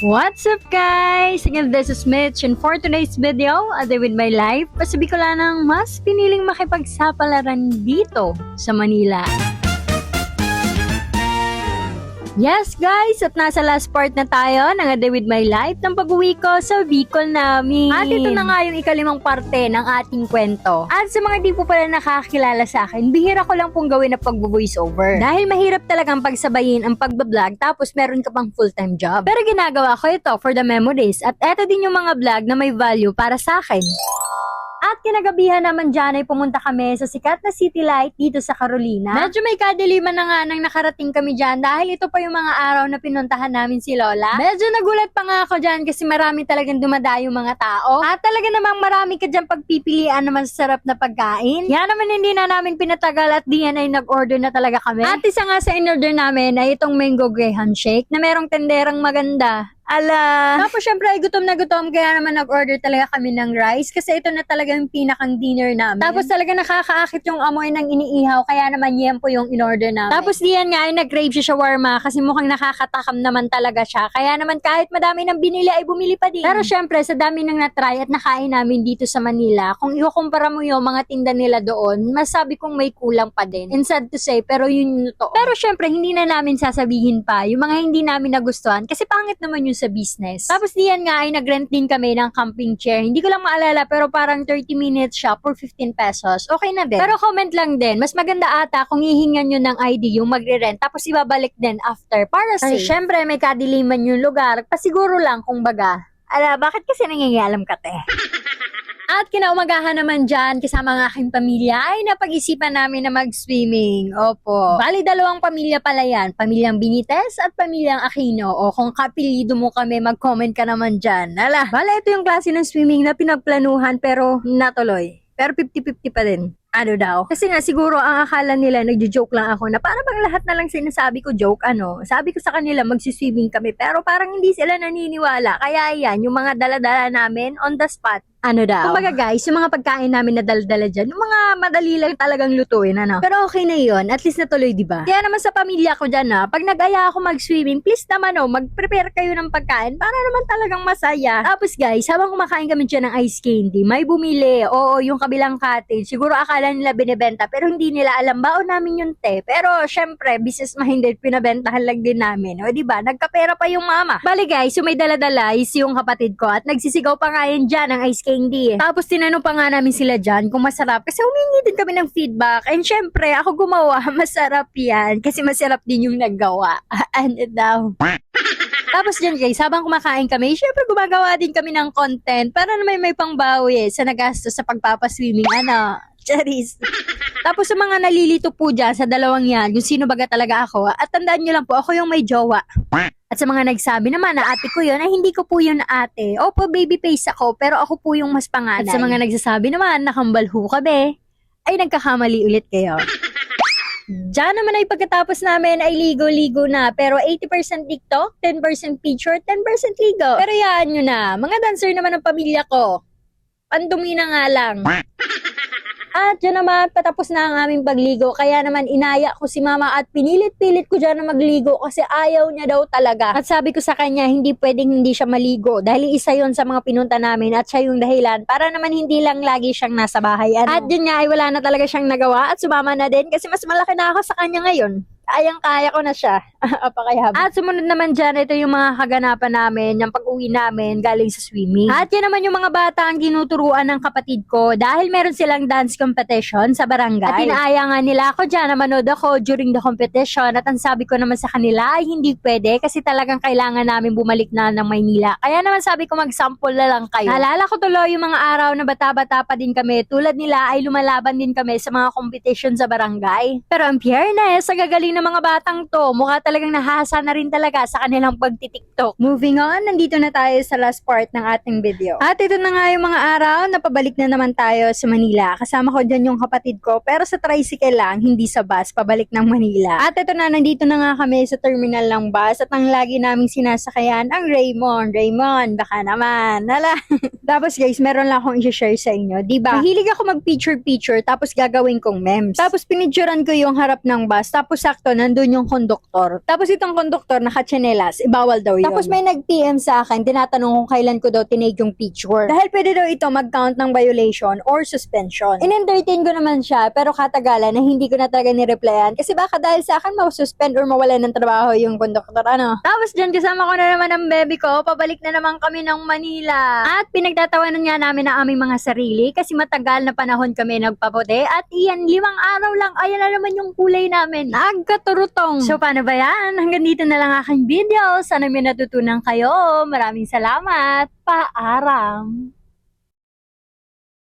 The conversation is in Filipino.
What's up guys? Again, this is Mitch and for today's video, A Day With My Life, pasabi ko lang ng mas piniling makipagsapalaran dito sa Manila. Yes guys, at nasa last part na tayo ng A Day With My Life ng pag-uwi ko sa Bicol namin. At ito na nga yung ikalimang parte ng ating kwento. At sa mga di po pala nakakilala sa akin, bihira ko lang pong gawin na pag-voice over. Dahil mahirap talagang pagsabayin ang pag-vlog tapos meron ka pang full-time job. Pero ginagawa ko ito for the memories at eto din yung mga vlog na may value para sa akin. At kinagabihan naman dyan ay pumunta kami sa sikat na city light dito sa Carolina. Medyo may kadiliman na nga nang nakarating kami dyan dahil ito pa yung mga araw na pinuntahan namin si Lola. Medyo nagulat pa nga ako dyan kasi marami talagang dumadayo mga tao. At talaga namang marami ka dyan pagpipilian na masarap na pagkain. Yan naman hindi na namin pinatagal at diyan ay nag-order na talaga kami. At isa nga sa in-order namin ay itong mango graham shake na merong tenderang maganda. Ala! Tapos syempre ay gutom na gutom kaya naman nag-order talaga kami ng rice kasi ito na talaga yung pinakang dinner namin. Tapos talaga nakakaakit yung amoy ng iniihaw kaya naman yan po yung in-order namin. Tapos diyan nga ay nag-crave siya shawarma kasi mukhang nakakatakam naman talaga siya. Kaya naman kahit madami ng binili ay bumili pa din. Pero syempre sa dami nang na-try at nakain namin dito sa Manila, kung ikukumpara mo yung mga tinda nila doon, masabi kong may kulang pa din. And sad to say, pero yun yung totoo. Pero syempre hindi na namin sasabihin pa yung mga hindi namin nagustuhan kasi pangit naman yung sa business. Tapos diyan nga ay nag-rent din kami ng camping chair. Hindi ko lang maalala pero parang 30 minutes siya for 15 pesos. Okay na din. Pero comment lang din, mas maganda ata kung hihingan nyo ng ID yung magre-rent tapos ibabalik din after para safe. Ay, syempre may kadiliman yung lugar. Pasiguro lang kung baga. Ala, bakit kasi nangingialam ka te? At kinaumagahan naman dyan, kasama ng aking pamilya, ay napag-isipan namin na mag-swimming. Opo. Bali, dalawang pamilya pala yan. Pamilyang Benitez at pamilyang Aquino. O kung kapilido mo kami, mag-comment ka naman dyan. Ala, bali, ito yung klase ng swimming na pinagplanuhan pero natuloy. Pero 50-50 pa din. Ano daw? Kasi nga siguro ang akala nila nagjo-joke lang ako na para bang lahat na lang sinasabi ko joke ano. Sabi ko sa kanila magsiswimming kami pero parang hindi sila naniniwala. Kaya yan, yung mga dala-dala namin on the spot. Ano daw? Kumbaga guys, yung mga pagkain namin na dala-dala dyan, yung mga madali lang talagang lutuin, ano? Pero okay na yun, at least natuloy, diba? Kaya naman sa pamilya ko dyan, pag nag-aya ako mag-swimming, please naman, mag-prepare kayo ng pagkain para naman talagang masaya. Tapos guys, habang kumakain kami dyan ng ice candy, may bumili, oo, yung kabilang cottage, siguro akala nila binibenta, pero hindi nila alam, baon namin yung te. Pero syempre, business minded, pinabentahan lang din namin, o diba? Nagkapera pa yung mama. Bali guys, yung may dala-dala is yung kapatid ko, at nagsisigaw pa nga yan dyan ng ice candy. Tapos tinanong pa nga namin sila dyan kung masarap kasi humingi din kami ng feedback and syempre ako gumawa, masarap yan kasi masarap din yung naggawa. Ano daw? Tapos dyan guys, habang kumakain kami, syempre gumagawa din kami ng content para na may pangbawi sa nagastos sa pagpapaswimming. Ano? Charis. Tapos sa mga nalilito po dyan sa dalawang yan, yung sino baga talaga ako, at tandaan nyo lang po, ako yung may jowa. At sa mga nagsabi naman na ate ko yun, ay hindi ko po yun ate. Opo, baby face ako, pero ako po yung mas panganay. At sa mga nagsasabi naman, nakambal ho ka be, ay nagkakamali ulit kayo. Diyan naman ay pagkatapos namin ay ligo-ligo na. Pero 80% TikTok, 10% picture, 10% ligo. Pero yan nyo na, mga dancer naman ng pamilya ko. Pandumi na nga lang. At dyan naman, patapos na ang aming pagligo. Kaya naman inaya ko si mama at pinilit-pilit ko dyan na magligo kasi ayaw niya daw talaga. At sabi ko sa kanya, hindi pwedeng hindi siya maligo. Dahil isa yon sa mga pinunta namin at siya yung dahilan para naman hindi lang lagi siyang nasa bahay. Ano? At yun nga ay wala na talaga siyang nagawa at sumama na din kasi mas malaki na ako sa kanya ngayon. Kayang-kaya ko na siya. Apakayab. At sumunod naman dyan, ito yung mga kaganapan namin, yung pag-uwi namin galing sa swimming. At yan naman yung mga bata ang tinuturuan ng kapatid ko dahil meron silang dance competition sa barangay. At inaaya nga nila ako dyan na manood ako during the competition at ang sabi ko naman sa kanila ay hindi pwede kasi talagang kailangan namin bumalik na ng Maynila. Kaya naman sabi ko mag-sample na lang kayo. Naalala ko tuloy yung mga araw na bata-bata pa din kami. Tulad nila ay lumalaban din kami sa mga competition sa barangay. Pero ang fairness, sa gagaling ng mga batang to, mukha talagang nahasa na rin talaga sa kanilang pagtitiktok. Moving on, nandito na tayo sa last part ng ating video. At ito na nga yung mga araw na pabalik na naman tayo sa Manila. Kasama ko dyan yung kapatid ko, pero sa tricycle lang, hindi sa bus, pabalik ng Manila. At ito na, nandito na nga kami sa terminal ng bus at ang lagi naming sinasakayan, ang Raymond. Raymond, baka naman. Hala. Tapos guys, meron lang akong i-share sa inyo. Diba? Mahilig ako mag-picture-picture tapos gagawin kong memes. Tapos pinicturean ko yung harap ng bus. Tapos sakto, nandun yung konduktor. Tapos itong konduktor, naka-tsinelas, ibawal daw yun. Tapos may nag-PM sa akin, tinatanong kung kailan ko daw tinake yung picture. Dahil pwede daw ito mag-count ng violation or suspension. In-entertain ko naman siya, pero katagalan na hindi ko na talaga ni-replyan kasi baka dahil sa akin ma-suspend or mawala ng trabaho yung konduktor, ano. Tapos dyan, kasama ko na naman ang baby ko, pabalik na naman kami ng Manila. At pinagtatawanan nga namin ang aming mga sarili kasi matagal na panahon kami nagpaputi at iyan, 5 araw lang, ayan na naman yung kulay namin. Nagkaturutong. So, paano ba yan? Hanggang dito na lang aking video. Sana may natutunan kayo. Maraming salamat. Paaram.